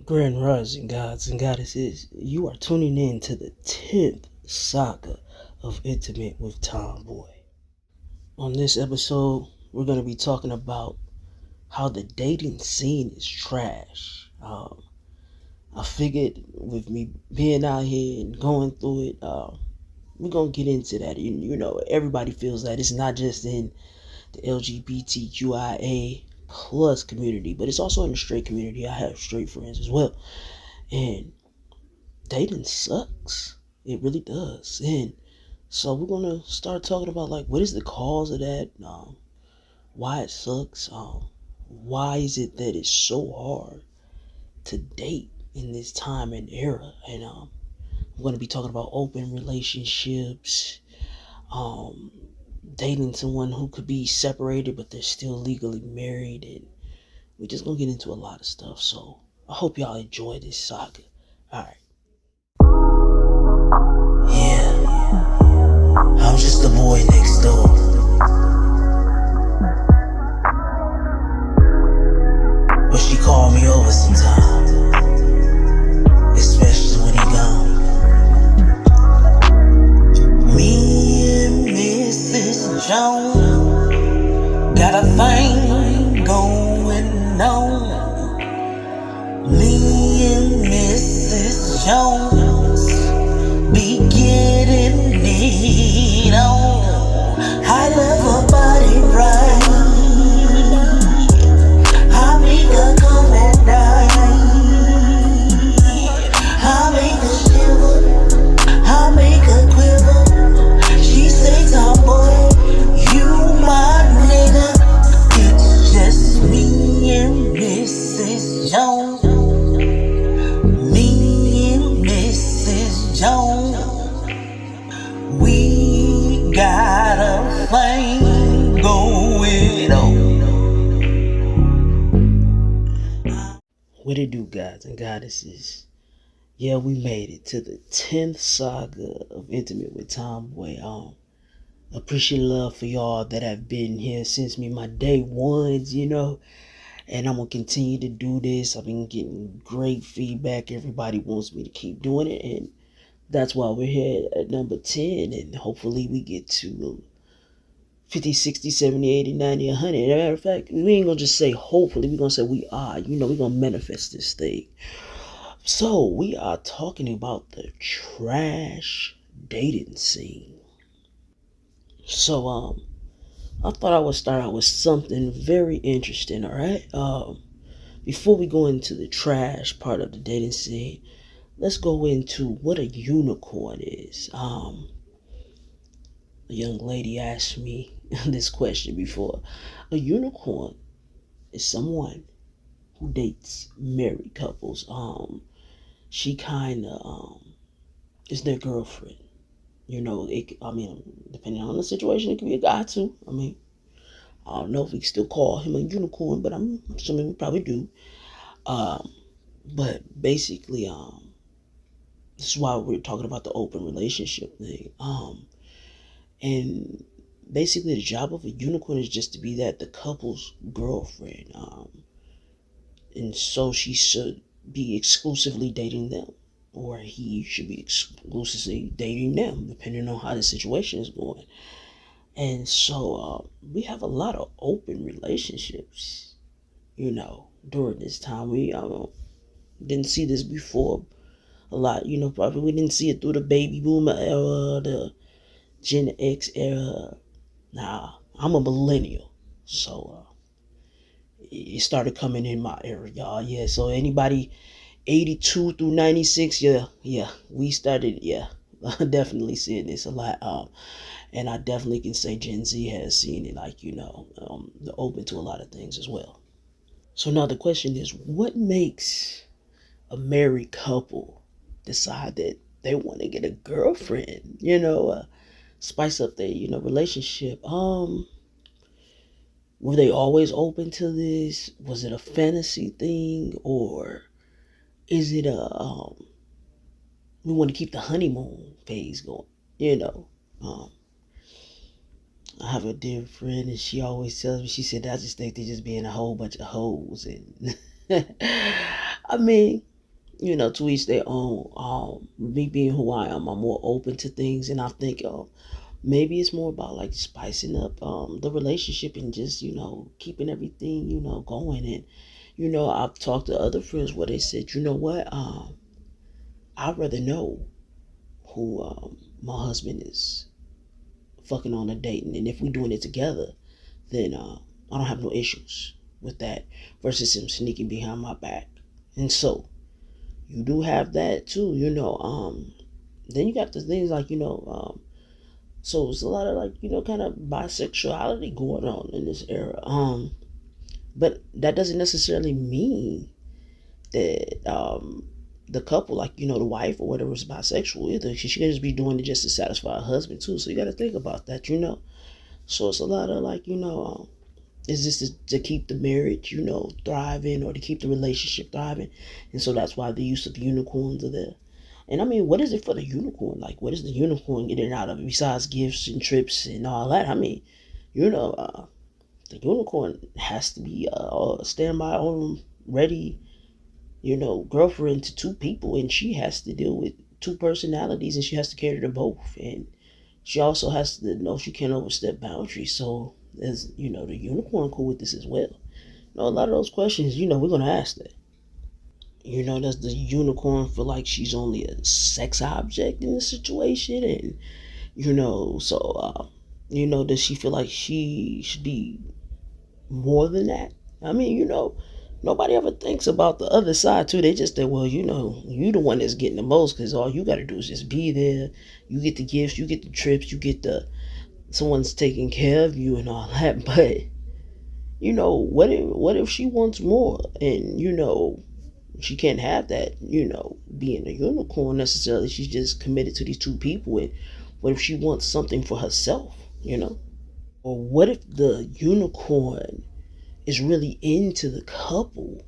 Grand Rising gods and goddesses, you are tuning in to the 10th saga of Intimate with TomBoi. On this episode, we're going to be talking about how the dating scene is trash. I figured with me being out here and going through it, we're going to get into that. You know, everybody feels that it's not just in the LGBTQIA plus community, but it's also in the straight community. I have straight friends as well. And dating sucks. It really does. And so we're gonna start talking about like what is the cause of that, why it sucks, why is it that it's so hard to date in this time and era, and we're gonna be talking about open relationships, um, dating someone who could be separated but they're still legally married, and we're just gonna get into a lot of stuff. So I hope y'all enjoy this saga. All right. Yeah, I'm just the boy next door. But she call me over sometime, especially when he gone. Me and Mrs. Jones got a thing going on. Me and Mrs. Jones be getting it on. I love her body right. I make her come at night. I make her shiver. I make her quiver. She say, "TomBoi, you my nigga." It's just me and Mrs. Jones. Me and Mrs. Jones. We got a thing going on. What it do, gods and goddesses? Yeah, we made it to the 10th saga of Intimate with TomBoi. Appreciate love for y'all that have been here since my day ones, and I'm gonna continue to do this. I've been getting great feedback. Everybody wants me to keep doing it, and that's why we're here at number 10, and hopefully we get to 50, 60, 70, 80, 90, 100. As a matter of fact, we ain't gonna just say hopefully, we're gonna say we are. We're gonna manifest this thing. So, we are talking about the trash dating scene. So, I thought I would start out with something very interesting, alright? Before we go into the trash part of the dating scene, let's go into what a unicorn is. A young lady asked me this question before. A unicorn is someone who dates married couples. She kind of is their girlfriend. Depending on the situation, it could be a guy too. I don't know if we can still call him a unicorn, but I'm assuming we probably do. But basically, this is why we're talking about the open relationship thing. And basically, the job of a unicorn is just to be the couple's girlfriend. And so she should be exclusively dating them, or he should be exclusively dating them, depending on how the situation is going. And so we have a lot of open relationships, during this time. We didn't see this before a lot, probably we didn't see it through the baby boomer era, the Gen X era. Now, I'm a millennial, so it started coming in my era, y'all. Yeah, so anybody 82 through 96, yeah, we started, definitely seeing this a lot. And I definitely can say Gen Z has seen it, they're open to a lot of things as well. So now the question is, what makes a married couple decide that they want to get a girlfriend, spice up their, relationship? Were they always open to this? Was it a fantasy thing, or is it we want to keep the honeymoon phase going? I have a dear friend, and she always tells me, she said, I just think they're just being a whole bunch of hoes. And I mean, to each their own. Me being who I am, I'm more open to things, and I think maybe it's more about like spicing up the relationship and just keeping everything going. And I've talked to other friends where they said, you know what, I'd rather know who my husband is fucking on a date, and if we're doing it together, then I don't have no issues with that versus him sneaking behind my back. And so you do have that too, then you got the things like so it's a lot of like kind of bisexuality going on in this era, but that doesn't necessarily mean that the couple, like the wife or whatever, is bisexual either. She can just be doing it just to satisfy her husband too, so you got to think about that. So it's a lot of like is this to keep the marriage thriving, or to keep the relationship thriving? And so that's why the use of unicorns are there. And I mean, what is it for the unicorn? Like, what is the unicorn getting out of it besides gifts and trips and all that? I mean, the unicorn has to be a standby on ready, girlfriend to two people, and she has to deal with two personalities, and she has to cater to both. And she also has to know she can't overstep boundaries. So, as the unicorn cool with this as well. A lot of those questions, we're gonna ask that. Does the unicorn feel like she's only a sex object in the situation? And, so, does she feel like she should be more than that? I mean, nobody ever thinks about the other side, too. They just think, well, you the one that's getting the most because all you got to do is just be there. You get the gifts, you get the trips, you get someone's taking care of you and all that. But, what if she wants more? And, she can't have that, being a unicorn necessarily. She's just committed to these two people. And what if she wants something for herself? Or what if the unicorn is really into the couple,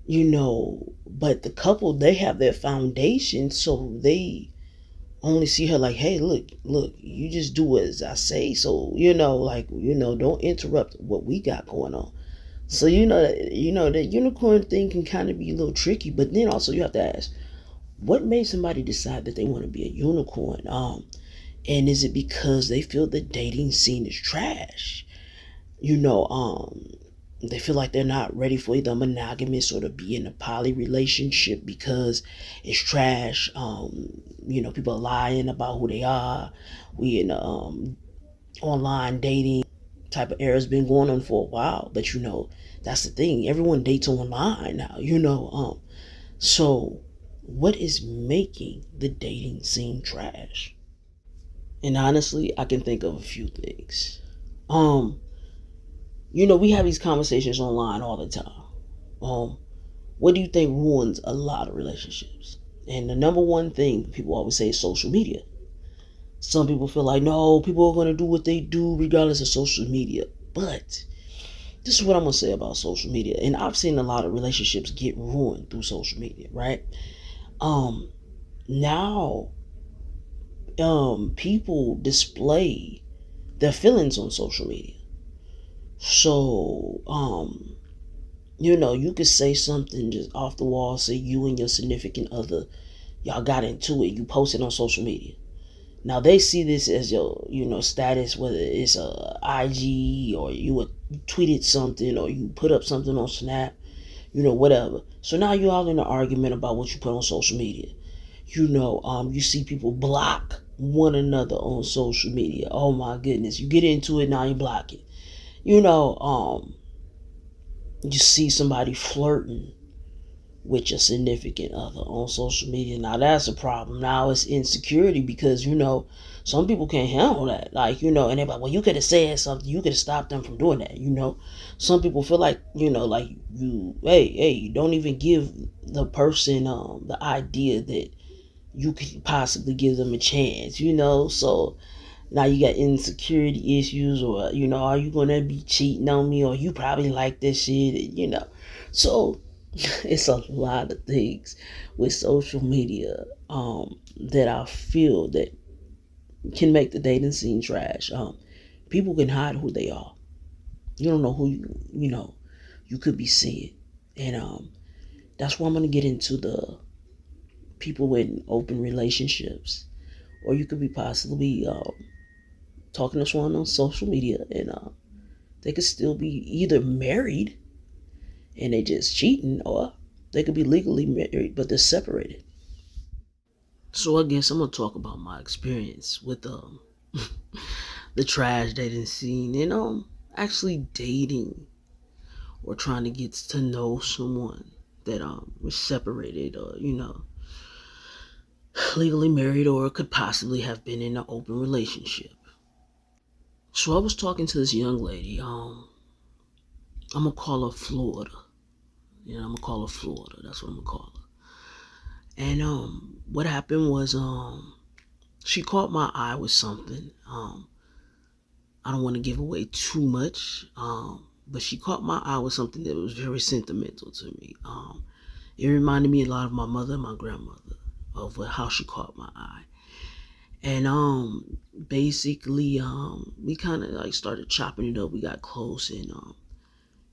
but the couple, they have their foundation, so they only see her like, hey, look, you just do as I say. So, don't interrupt what we got going on. So the unicorn thing can kind of be a little tricky, but then also you have to ask, what made somebody decide that they want to be a unicorn? And is it because they feel the dating scene is trash? They feel like they're not ready for either monogamous or to be in a poly relationship because it's trash. People are lying about who they are. We in online dating type of era has been going on for a while, but that's the thing. Everyone dates online now. So what is making the dating scene trash? And honestly, I can think of a few things. We have these conversations online all the time. What do you think ruins a lot of relationships? And the number one thing people always say is social media. Some people feel like, no, people are going to do what they do regardless of social media. But this is what I'm going to say about social media. And I've seen a lot of relationships get ruined through social media, right? Now, people display their feelings on social media. So, you could say something just off the wall, say you and your significant other, y'all got into it, you post it on social media. Now they see this as your, status, whether it's a IG or you tweeted something or you put up something on Snap, whatever. So now you're all in an argument about what you put on social media. You see people block one another on social media. Oh my goodness, you get into it, now you block it. You see somebody flirting with your significant other on social media. Now that's a problem. Now it's insecurity because, some people can't handle that. Like, and they're like, well, you could have said something. You could have stopped them from doing that, Some people feel like, like you don't even give the person the idea that you could possibly give them a chance, So now you got insecurity issues, or, are you going to be cheating on me, or you probably like this shit, So it's a lot of things with social media that I feel that can make the dating scene trash. People can hide who they are. You don't know who you could be seeing. And That's why I'm gonna get into the people in open relationships, or you could be possibly talking to someone on social media, and they could still be either married and they just cheating, or they could be legally married but they're separated. So I guess I'm gonna talk about my experience with the trash dating scene, and actually dating or trying to get to know someone that was separated, or legally married, or could possibly have been in an open relationship. So I was talking to this young lady. I'm gonna call her Florida. I'm gonna call her Florida. That's what I'm gonna call her. And what happened was she caught my eye with something. I don't want to give away too much. But she caught my eye with something that was very sentimental to me. It reminded me a lot of my mother and my grandmother, of how she caught my eye. And basically we kind of like started chopping it up. We got close, and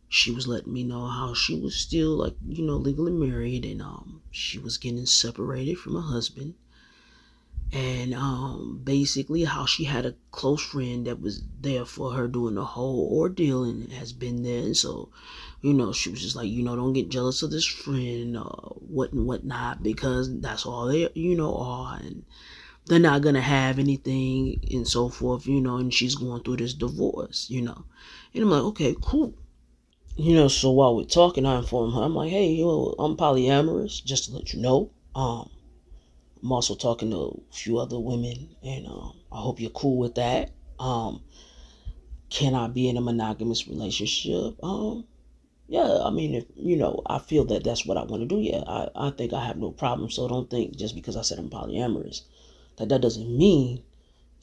she was letting me know how she was still, like, legally married, and she was getting separated from her husband. And basically how she had a close friend that was there for her during the whole ordeal and has been there. And so, she was just like, don't get jealous of this friend, what and whatnot, because that's all they, are, and they're not gonna have anything and so forth, and she's going through this divorce, And I'm like, okay, cool. So while we're talking, I inform her, I'm like, hey, I'm polyamorous, just to let you know. I'm also talking to a few other women, and I hope you're cool with that. Can I be in a monogamous relationship? Yeah, I mean, if I feel that that's what I want to do. Yeah, I think I have no problem. So don't think just because I said I'm polyamorous that doesn't mean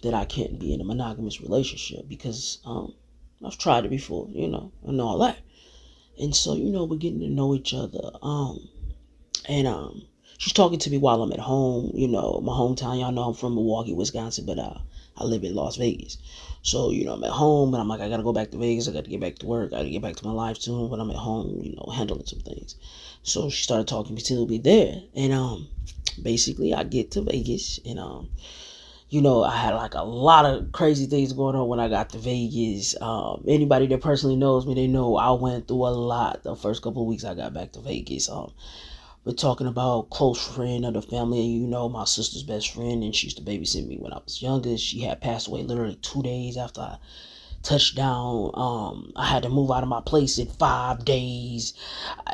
that I can't be in a monogamous relationship, because I've tried it before, and all that. And so we're getting to know each other. And she's talking to me while I'm at home. My hometown. Y'all know I'm from Milwaukee, Wisconsin, but I live in Las Vegas. So I'm at home, and I'm like, I gotta go back to Vegas. I gotta get back to work. I gotta get back to my life soon. But I'm at home, handling some things. So she started talking to me there, and basically I get to Vegas, and I had like a lot of crazy things going on when I got to Vegas. Anybody that personally knows me, they know I went through a lot the first couple of weeks I got back to Vegas. We're talking about close friend of the family, my sister's best friend, and she used to babysit me when I was younger. She had passed away literally 2 days after I touched down. I had to move out of my place in 5 days.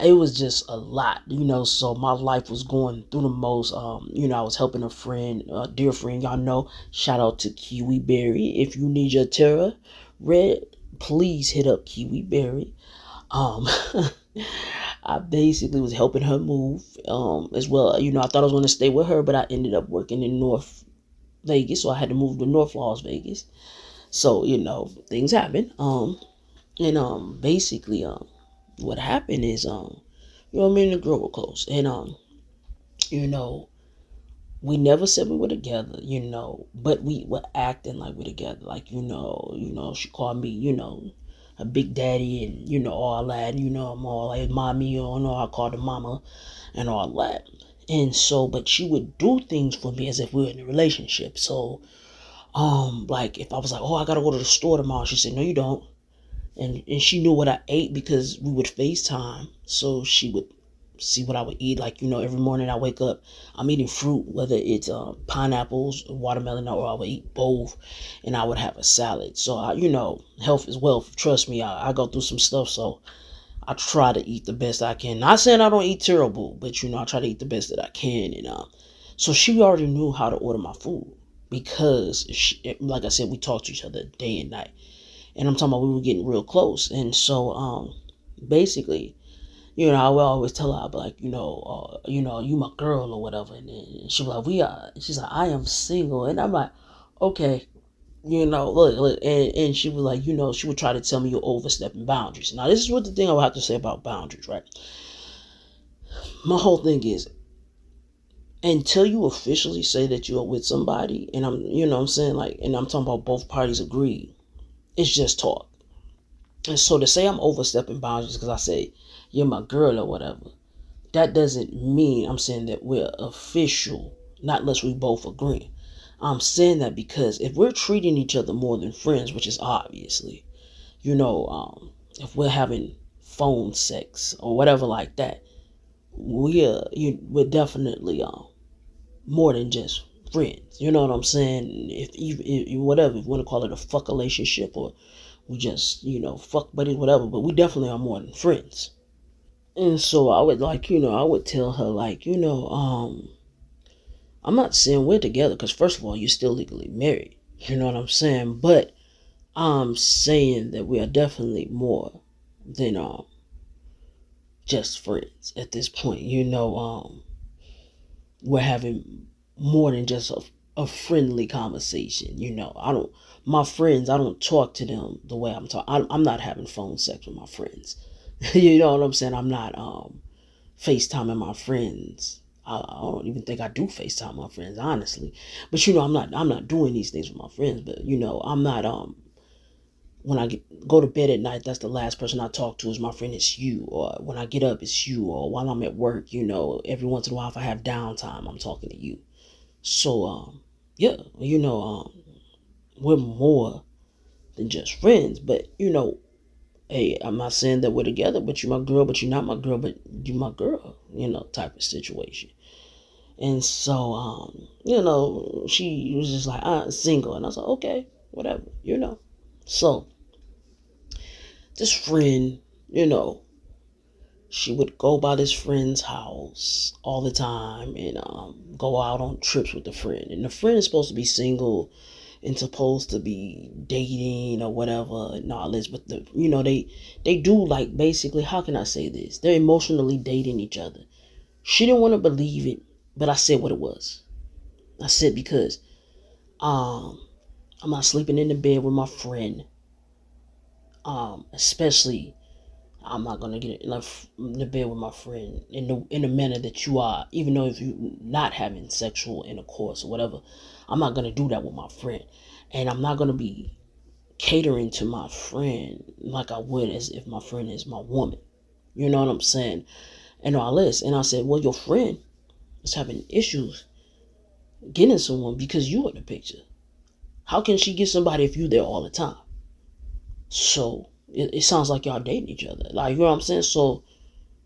It was just a lot, so my life was going through the most. I was helping a friend, a dear friend, y'all know, shout out to Kiwi Berry. If you need your Terra Red, please hit up Kiwi Berry. I basically was helping her move as well. I thought I was going to stay with her, but I ended up working in North Vegas, so I had to move to North Las Vegas. So, things happen. And basically what happened is me and the girl were close, and you know we never said we were together, but we were acting like we're together. Like, she called me, a big daddy, and all that. I'm all like mommy, I called her mama and all that. And so, but she would do things for me as if we were in a relationship. So like if I was like, oh, I gotta go to the store tomorrow, she said, no, you don't. And she knew what I ate because we would FaceTime. So she would see what I would eat. Like, every morning I wake up, I'm eating fruit, whether it's pineapples, watermelon, or I would eat both, and I would have a salad. So, health is wealth. Trust me, I go through some stuff, so I try to eat the best I can. Not saying I don't eat terrible, but, I try to eat the best that I can. And so she already knew how to order my food because, like I said, we talked to each other day and night. And I'm talking about we were getting real close. And so basically, I would always tell her, I'd be like, you my girl or whatever. And then she'd be like, she's like, I am single. And I'm like, okay, look. And she was like, she would try to tell me you're overstepping boundaries. Now, this is what the thing I would have to say about boundaries, right? My whole thing is, until you officially say that you're with somebody, and I'm saying, like, and I'm talking about both parties agree, it's just talk. And so to say I'm overstepping boundaries because I say you're my girl or whatever, that doesn't mean I'm saying that we're official, not unless we both agree. I'm saying that because if we're treating each other more than friends, which is obviously, if we're having phone sex or whatever like that, we're definitely more than just friends. You know what I'm saying? If whatever, if you want to call it a fuck relationship, or we just fuck buddies, whatever, but we definitely are more than friends. And so I would I would tell her I'm not saying we're together because first of all, you're still legally married. You know what I'm saying? But I'm saying that we are definitely more than just friends at this point. We're having more than just a friendly conversation. My friends, I don't talk to them the way I'm talking. I'm not having phone sex with my friends. You know what I'm saying? I'm not FaceTiming my friends. I don't even think I do FaceTime my friends, honestly. But I'm not doing these things with my friends. But I'm not when go to bed at night, that's the last person I talk to is my friend. It's you. Or when I get up, it's you. Or while I'm at work, every once in a while, if I have downtime, I'm talking to you. So yeah, we're more than just friends. But hey, I'm not saying that we're together, but you're my girl, but you're not my girl, but you're my girl, type of situation. And so, she was just like, I'm single. And I was like, okay, whatever. So, this friend, she would go by this friend's house all the time and go out on trips with the friend. And the friend is supposed to be single and supposed to be dating or whatever and all this, but they do, like, basically, how can I say this? They're emotionally dating each other. She didn't want to believe it, but I said what it was. I said because I'm not sleeping in the bed with my friend. Especially I'm not gonna get in the bed with my friend in the manner that you are, even though if you're not having sexual intercourse or whatever. I'm not gonna do that with my friend, and I'm not gonna be catering to my friend like I would as if my friend is my woman. You know what I'm saying? And all this. And I said, well, your friend is having issues getting someone because you in the picture. How can she get somebody if you there all the time? So it sounds like y'all dating each other. Like, you know what I'm saying? So,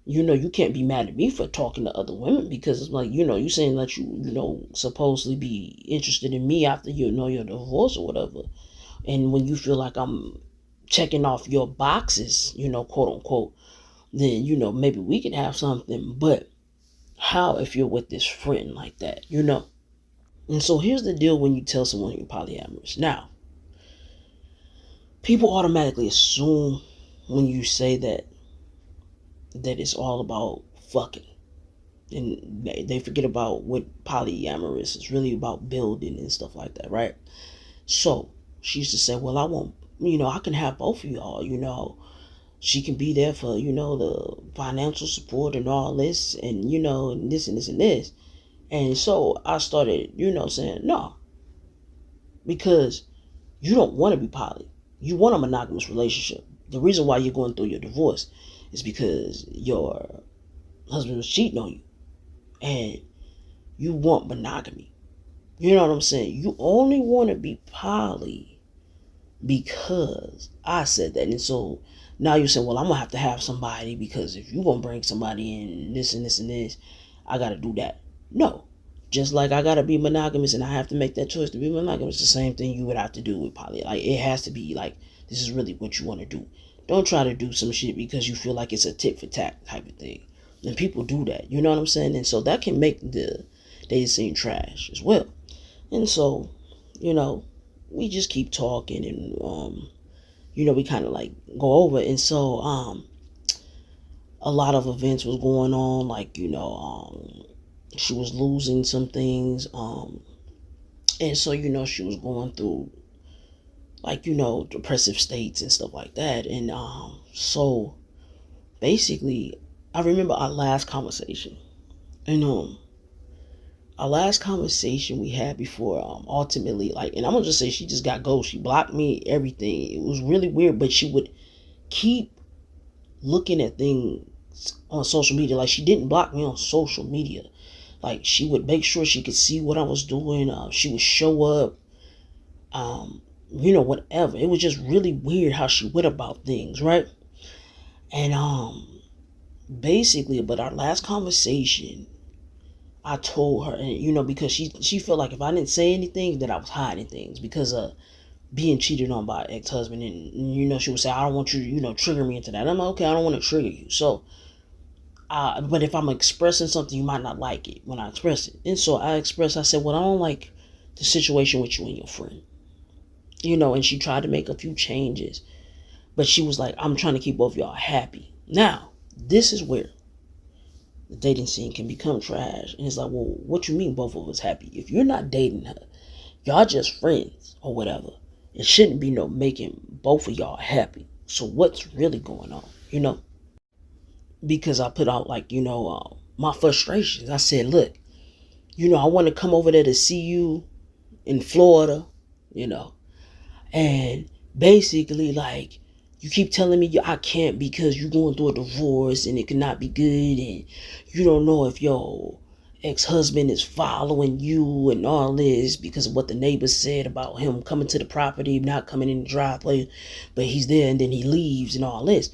you can't be mad at me for talking to other women because it's like, you saying that you supposedly be interested in me after your divorce or whatever. And when you feel like I'm checking off your boxes, quote unquote, then, maybe we could have something. But how if you're with this friend like that? And so here's the deal when you tell someone you're polyamorous. Now, people automatically assume when you say that it's all about fucking. And they forget about what polyamorous is really about, building and stuff like that, right? So she used to say, well, I can have both of y'all. She can be there for, the financial support and all this and, and this and this and this. And so I started, saying, no, because you don't want to be poly. You want a monogamous relationship. The reason why you're going through your divorce is because your husband was cheating on you and you want monogamy. You know what I'm saying? You only want to be poly because I said that. And so now you're saying, well, I'm going to have somebody because if you're going to bring somebody in this and this and this, I got to do that. No. Just like I got to be monogamous and I have to make that choice to be monogamous, the same thing you would have to do with poly. Like, it has to be like, this is really what you want to do. Don't try to do some shit because you feel like it's a tit for tat type of thing. And people do that. You know what I'm saying? And so that can make the dating scene trash as well. And so, we just keep talking and, we kind of like go over. And so, a lot of events was going on, like, she was losing some things. And so, she was going through, like, depressive states and stuff like that. And, so basically, I remember our last conversation. And, our last conversation we had before, ultimately, like, and I'm gonna just say she just got ghost. She blocked me, everything. It was really weird, but she would keep looking at things on social media. Like, she didn't block me on social media. Like, she would make sure she could see what I was doing. She would show up. Whatever. It was just really weird how she went about things, right? And basically, but our last conversation, I told her, and because she felt like if I didn't say anything, that I was hiding things because of being cheated on by an ex-husband, and she would say, I don't want you to, trigger me into that. I'm like, okay, I don't want to trigger you. So, but if I'm expressing something, you might not like it when I express it. And so I said, well, I don't like the situation with you and your friend. And she tried to make a few changes, but she was like, I'm trying to keep both of y'all happy. Now, this is where the dating scene can become trash. And it's like, well, what you mean both of us happy? If you're not dating her, y'all just friends or whatever, it shouldn't be no making both of y'all happy. So what's really going on, Because I put out my frustrations. I said, look, I want to come over there to see you in Florida, and basically, like, you keep telling me I can't because you're going through a divorce and it cannot be good, and you don't know if your ex-husband is following you and all this because of what the neighbors said about him coming to the property, not coming in the driveway, but he's there and then he leaves and all this.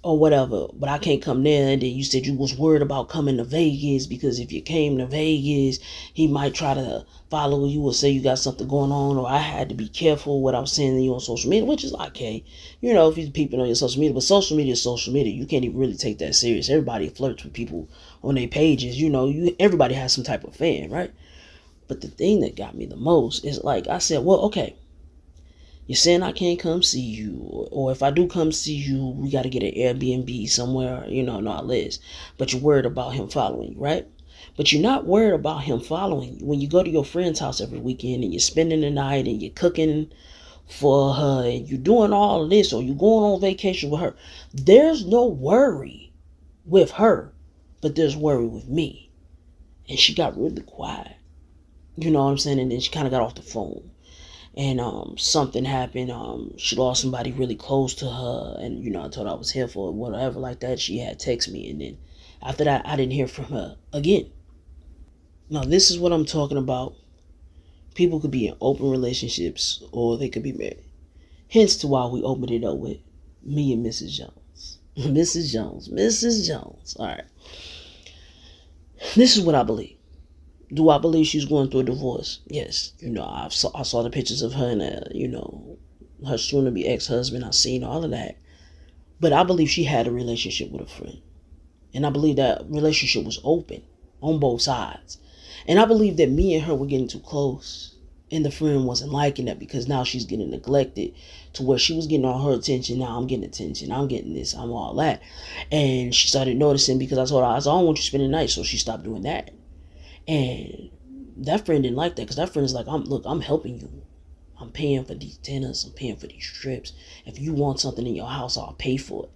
Or whatever, but I can't come there. And then you said you was worried about coming to Vegas because if you came to Vegas, he might try to follow you or say you got something going on, or I had to be careful what I'm saying to you on social media, which is okay, if he's peeping on your social media. But social media is social media. You can't even really take that serious. Everybody flirts with people on their pages. Everybody has some type of fan, right? But the thing that got me the most is, like, I said, well, okay, you're saying I can't come see you, or if I do come see you, we got to get an Airbnb somewhere, and all this. But you're worried about him following you, right? But you're not worried about him following you when you go to your friend's house every weekend and you're spending the night and you're cooking for her and you're doing all of this, or you're going on vacation with her. There's no worry with her, but there's worry with me. And she got really quiet. You know what I'm saying? And then she kind of got off the phone. And something happened. She lost somebody really close to her, and I told her I was here for it, whatever like that. She had texted me, and then after that, I didn't hear from her again. Now, this is what I'm talking about. People could be in open relationships, or they could be married. Hence to why we opened it up with me and Mrs. Jones. Mrs. Jones. All right. This is what I believe. Do I believe she's going through a divorce? Yes. I saw the pictures of her and, her soon-to-be ex-husband. I seen all of that. But I believe she had a relationship with a friend. And I believe that relationship was open on both sides. And I believe that me and her were getting too close. And the friend wasn't liking that because now she's getting neglected to where she was getting all her attention. Now I'm getting attention. I'm getting this. I'm all that. And she started noticing because I told her, I don't want you to spend the night. So she stopped doing that. And that friend didn't like that because that friend is like, I'm helping you. I'm paying for these dinners. I'm paying for these trips. If you want something in your house, I'll pay for it.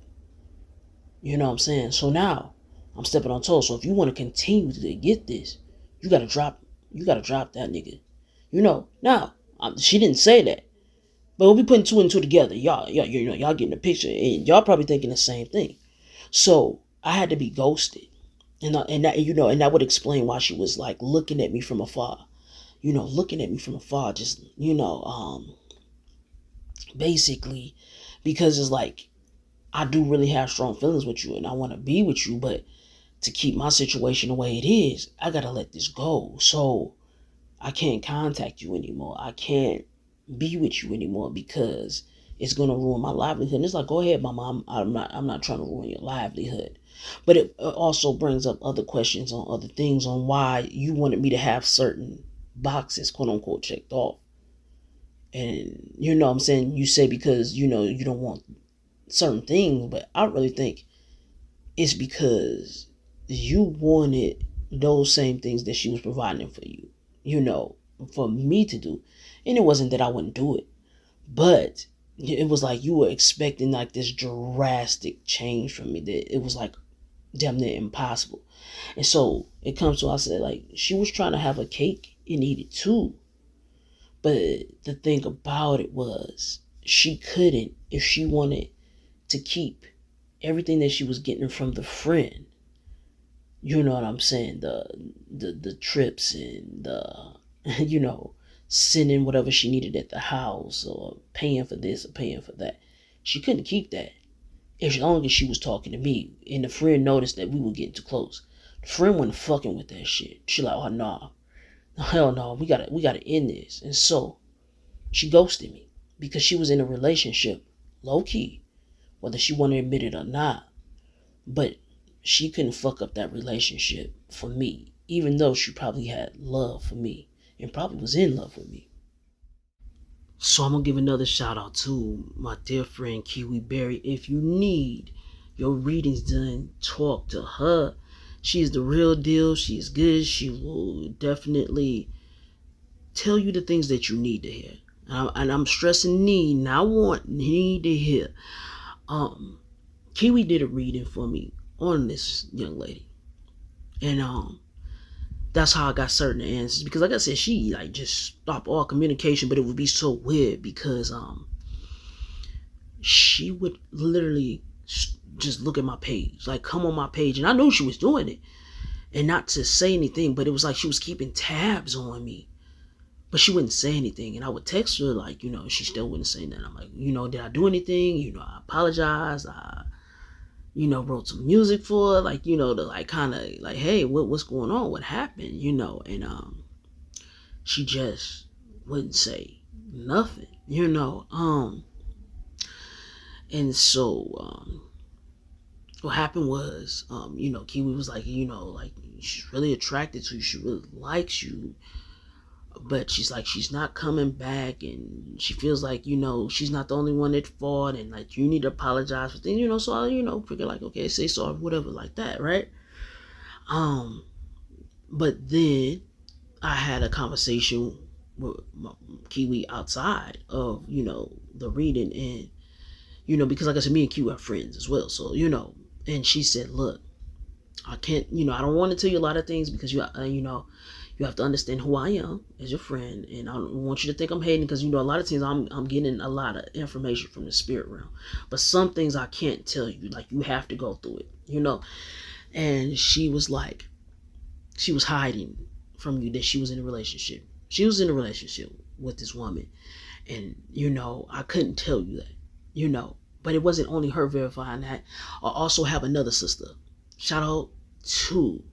You know what I'm saying? So now I'm stepping on toes. So if you want to continue to get this, you gotta drop that nigga. Now she didn't say that, but we'll be putting two and two together. Y'all getting the picture, and y'all probably thinking the same thing. So I had to be ghosted. And that would explain why she was like looking at me from afar, just, basically, because it's like, I do really have strong feelings with you and I want to be with you, but to keep my situation the way it is, I got to let this go. So I can't contact you anymore. I can't be with you anymore because it's going to ruin my livelihood. And it's like, go ahead, mama. I'm not trying to ruin your livelihood. But it also brings up other questions on other things on why you wanted me to have certain boxes, quote unquote, checked off. And you know what I'm saying? You say because, you don't want certain things, but I really think it's because you wanted those same things that she was providing for you, for me to do. And it wasn't that I wouldn't do it, but it was like you were expecting like this drastic change from me that it was like damn near impossible. And so it comes to, I said, like, she was trying to have a cake and eat it too. But the thing about it was she couldn't if she wanted to keep everything that she was getting from the friend, you know what I'm saying, the trips and the sending whatever she needed at the house or paying for this or paying for that, she couldn't keep that as long as she was talking to me. And the friend noticed that we were getting too close. The friend wasn't fucking with that shit. She like, oh nah, hell no, we gotta end this. And so she ghosted me because she was in a relationship, low key, whether she wanted to admit it or not. But she couldn't fuck up that relationship for me, even though she probably had love for me and probably was in love with me. So I'm gonna give another shout out to my dear friend Kiwi Berry. If you need your readings done, talk to her. She's the real deal. She's good. She will definitely tell you the things that you need to hear. And I'm stressing need, not want, need to hear. Kiwi did a reading for me on this young lady. And that's how I got certain answers. Because like I said, she like just stopped all communication, but it would be so weird because she would literally just look at my page, like come on my page, and I knew she was doing it. And not to say anything, but it was like she was keeping tabs on me. But she wouldn't say anything. And I would text her, like, she still wouldn't say nothing. I'm like, did I do anything? I apologize. I wrote some music for her, like, to like kind of like, hey, what's going on? What happened? And she just wouldn't say nothing, and so what happened was, Kiwi was like, like she's really attracted to you, she really likes you, but she's like, she's not coming back, and she feels like, she's not the only one at fault, and like you need to apologize for things, so I, figure like, okay, say sorry, whatever, like that, right? But then I had a conversation with Kiwi outside of, the reading, and because like I said, me and Kiwi are friends as well, so and she said, look, I can't, I don't want to tell you a lot of things because you have to understand who I am as your friend, and I don't want you to think I'm hating because a lot of things I'm getting a lot of information from the spirit realm, but some things I can't tell you. Like you have to go through it, And she was like, she was hiding from you that she was in a relationship. She was in a relationship with this woman, and I couldn't tell you that, but it wasn't only her verifying that. I also have another sister. Shout out to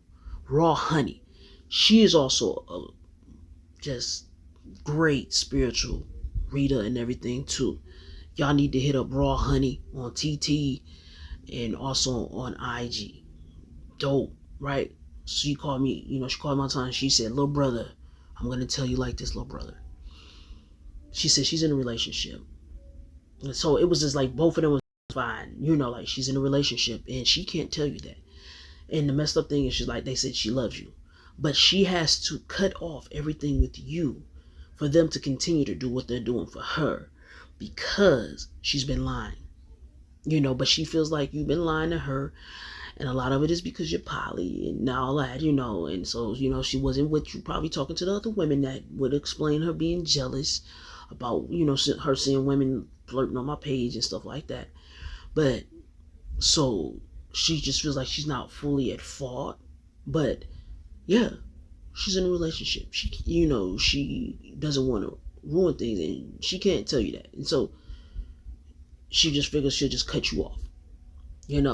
Raw Honey. She is also a just great spiritual reader and everything too. Y'all need to hit up Raw Honey on TT and also on IG. Dope, right? She called me, she called my time. She said, little brother, I'm going to tell you like this, little brother. She said she's in a relationship. And so it was just like both of them was fine. Like she's in a relationship and she can't tell you that. And the messed up thing is she's like, they said she loves you. But she has to cut off everything with you for them to continue to do what they're doing for her because she's been lying. But she feels like you've been lying to her, and a lot of it is because you're poly and all that, and so, she wasn't with you, probably talking to the other women that would explain her being jealous about, her seeing women flirting on my page and stuff like that. But so she just feels like she's not fully at fault, but yeah, she's in a relationship. She, she doesn't want to ruin things, and she can't tell you that. And so she just figures she'll just cut you off, And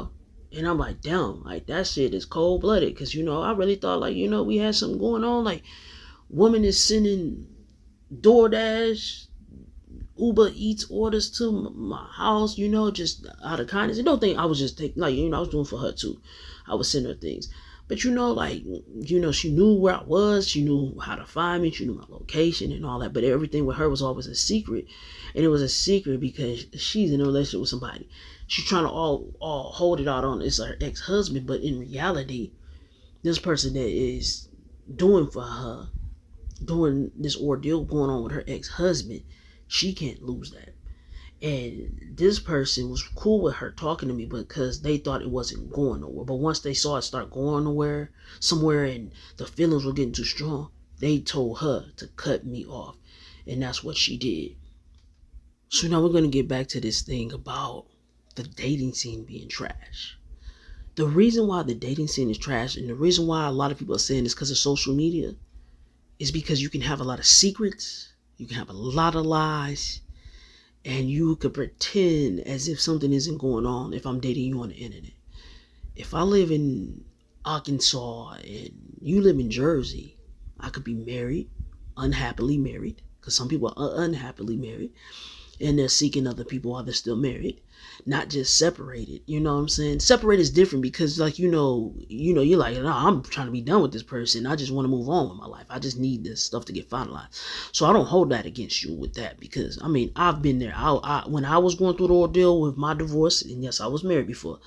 I'm like, damn, like that shit is cold blooded. Because, I really thought like, we had something going on. Like, woman is sending DoorDash, Uber Eats orders to my house, just out of kindness. And don't think I was just taking, like, I was doing for her too. I was sending her things. But, like, she knew where I was. She knew how to find me. She knew my location and all that. But everything with her was always a secret. And it was a secret because she's in a relationship with somebody. She's trying to all hold it out on it's her ex-husband. But in reality, this person that is doing for her, doing this ordeal going on with her ex-husband, she can't lose that. And this person was cool with her talking to me because they thought it wasn't going nowhere. But once they saw it start going somewhere, and the feelings were getting too strong, they told her to cut me off. And that's what she did. So now we're going to get back to this thing about the dating scene being trash. The reason why the dating scene is trash, and the reason why a lot of people are saying this because of social media, is because you can have a lot of secrets, you can have a lot of lies, and you could pretend as if something isn't going on if I'm dating you on the internet. If I live in Arkansas and you live in Jersey, I could be married, unhappily married, because some people are unhappily married, and they're seeking other people while they're still married, not just separated. You know what I'm saying? Separated is different because, like, you're like, no, I'm trying to be done with this person. I just want to move on with my life. I just need this stuff to get finalized. So I don't hold that against you with that, because I mean, I've been there. When I was going through the ordeal with my divorce, and yes, I was married before.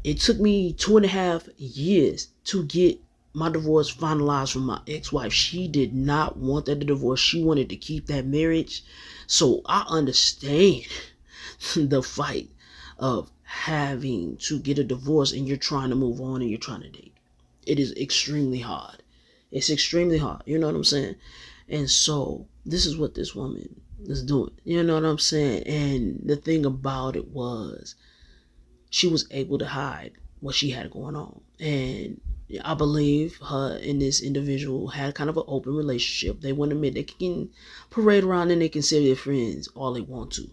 It took me 2.5 years to get my divorce finalized from my ex-wife. She did not want that divorce. She wanted to keep that marriage. So I understand the fight of having to get a divorce and you're trying to move on and you're trying to date. It is extremely hard. It's extremely hard. You know what I'm saying? And so this is what this woman is doing. You know what I'm saying? And the thing about it was, she was able to hide what she had going on. And I believe her and this individual had kind of an open relationship. They wouldn't admit, they can parade around and they can say they're friends all they want to.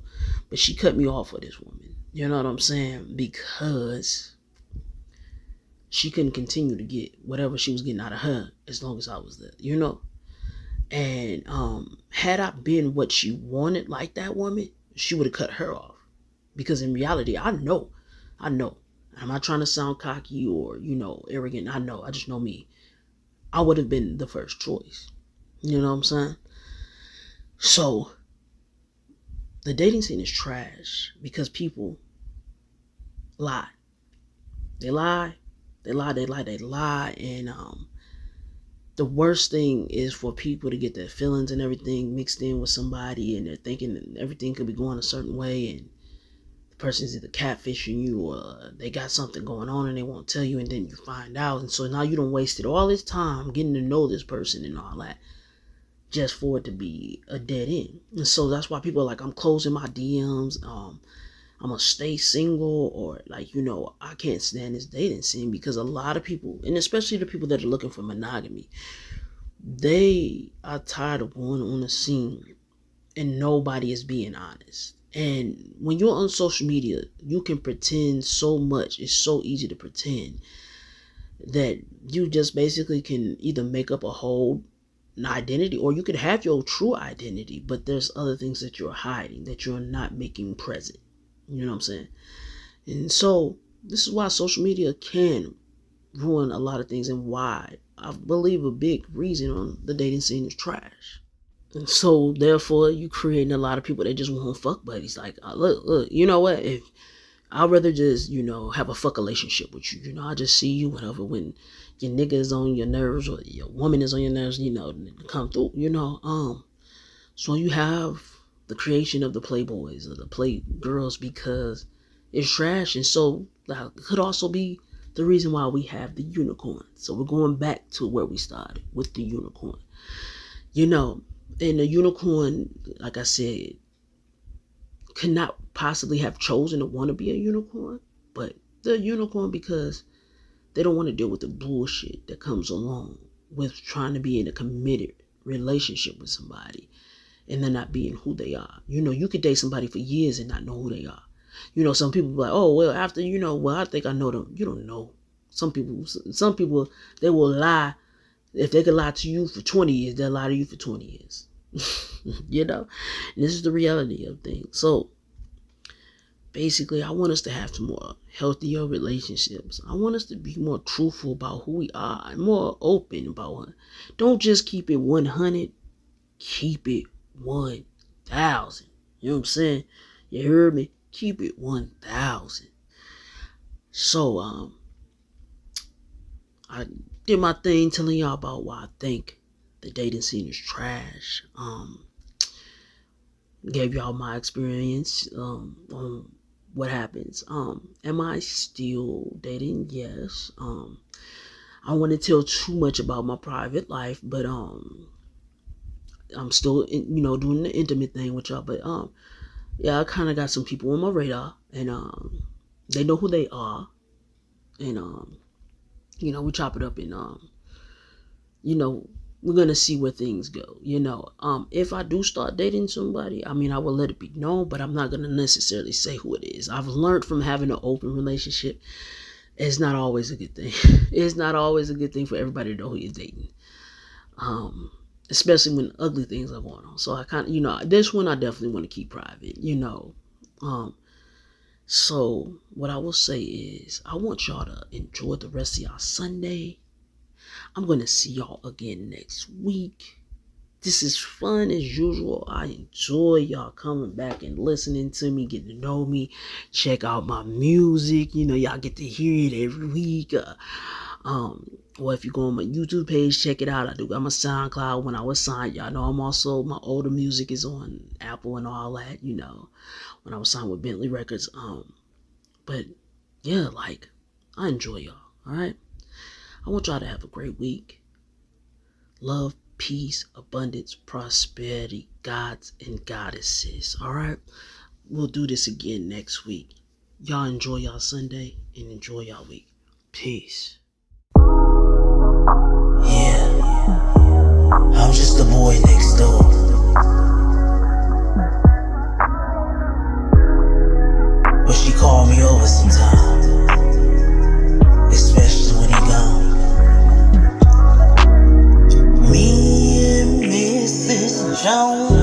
But she cut me off for this woman. You know what I'm saying? Because she couldn't continue to get whatever she was getting out of her as long as I was there, you know? And had I been what she wanted, like that woman, she would have cut her off. Because in reality, I know. I'm not trying to sound cocky or, arrogant. I just know me. I would have been the first choice. You know what I'm saying? So, the dating scene is trash because people lie. They lie. And the worst thing is for people to get their feelings and everything mixed in with somebody, and they're thinking that everything could be going a certain way, and the person's either catfishing you or they got something going on and they won't tell you, and then you find out. And so now you done wasted all this time getting to know this person and all that just for it to be a dead end. And so that's why people are like, I'm closing my DMs. I'm gonna stay single, or I can't stand this dating scene, because a lot of people, and especially the people that are looking for monogamy, they are tired of going on the scene and nobody is being honest. And when you're on social media, you can pretend so much. It's so easy to pretend that you just basically can either make up a whole identity, or you could have your true identity, but there's other things that you're hiding, that you're not making present. You know what I'm saying? And so this is why social media can ruin a lot of things, and why I believe a big reason on the dating scene is trash. And so therefore you creating a lot of people that just want fuck buddies. Like, look, you know what? If I'd rather just, have a fuck relationship with you. I just see you whenever, when your nigga is on your nerves or your woman is on your nerves, come through, So you have the creation of the playboys or the play girls because it's trash. And so that could also be the reason why we have the unicorn. So we're going back to where we started with the unicorn. And the unicorn, like I said, could not possibly have chosen to want to be a unicorn, but they're a unicorn because they don't want to deal with the bullshit that comes along with trying to be in a committed relationship with somebody and they're not being who they are. You could date somebody for years and not know who they are. Some people be like, oh, well, after, I think I know them. You don't know. Some people, they will lie. If they could lie to you for 20 years, they'll lie to you for 20 years. And this is the reality of things. So basically, I want us to have some more healthier relationships. I want us to be more truthful about who we are and more open about it. Don't just keep it 100. Keep it 1,000. You know what I'm saying? You heard me? Keep it 1,000. So, I did my thing telling y'all about why I think the dating scene is trash. Gave y'all my experience on what happens. Am I still dating? Yes. I want to tell too much about my private life, but I'm still doing the intimate thing with y'all. But yeah, I kind of got some people on my radar, and they know who they are, and we chop it up, and we're gonna see where things go. If I do start dating somebody, I will let it be known, but I'm not gonna necessarily say who it is. I've learned from having an open relationship, it's not always a good thing. It's not always a good thing for everybody to know who you're dating. Especially when ugly things are going on. So I kind of, this one I definitely want to keep private, So what I will say is, I want y'all to enjoy the rest of y'all Sunday. I'm going to see y'all again next week. This is fun as usual. I enjoy y'all coming back and listening to me, getting to know me, check out my music. Y'all get to hear it every week. Or if you go on my YouTube page, check it out. I do got my SoundCloud. When I was signed, y'all know my older music is on Apple and all that, when I was signed with Bentley Records. But yeah, I enjoy y'all. All right. I want y'all to have a great week. Love, peace, abundance, prosperity, gods and goddesses. All right. We'll do this again next week. Y'all enjoy y'all Sunday and enjoy y'all week. Peace. I'm just the boy next door. But she call me over sometimes, especially when he gone. Me and Mrs. Jones